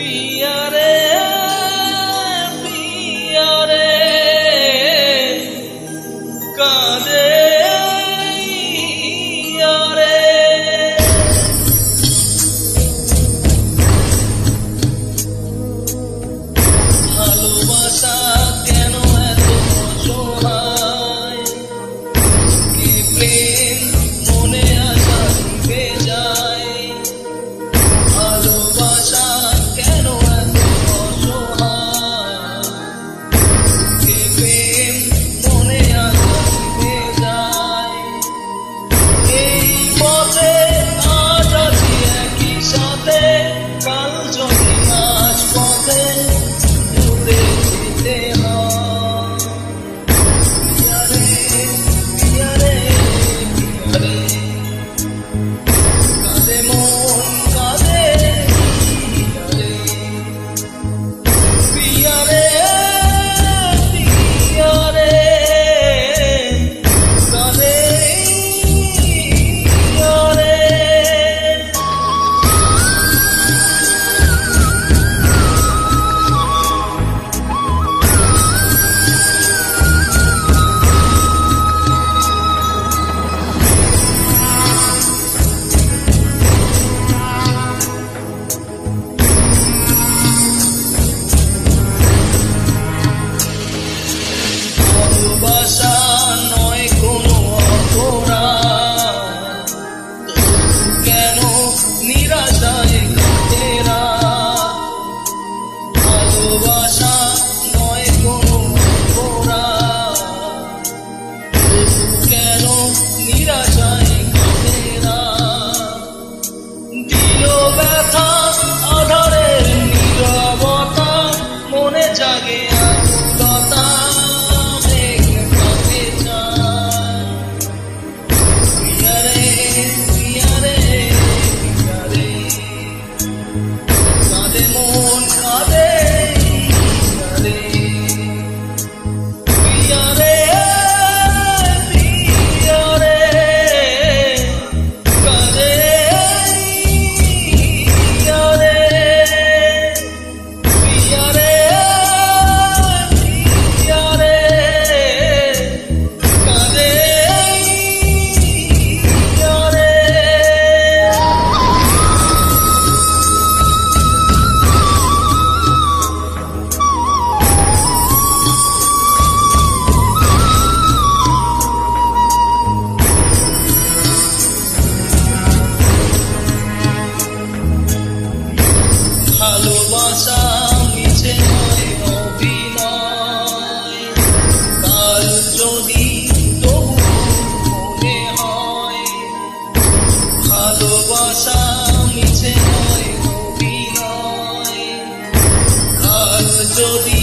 পিয়ারে পিয়ারে কাঁদে ইয়ারে ভালোবাসা কেন এত অসহায় কি প্রেম মনে আসা নিভে যায় ভালোবাসা কেন এত অসহায় কি প্রেম মনে আসা নিভে যায় এই পথে আজ আছি একই সাথে কাল যদি আজ পথে দূরে যেতে হয় পিয়ারে পিয়ারে পিয়ারে কাঁদে মন কাঁদে পিয়ারে পিয়ারে পিয়ারে কাঁদে পিয়ারে ভালোবাসা নয় কোনো অপরাধ কেন নিরাশায় কাটে রাত ভালোবাসা নয় কোনো অপরাধ কেন নিরাশায় কাটে রাত দিল ব্যথা আধারের নীরবতা মনে জাগে আকুলতা কাঁদে মন কাঁদে পিয়ারে পিয়ারে কাঁদে পিয়ারে পিয়ারে পিয়ারে কাঁদে পিয়ারে ভালোবাসা মিছে নয় অভিনয় কাল যদি তবু মনে হয় ভালোবাসা মিছে নয় অভিনয় কাল যদি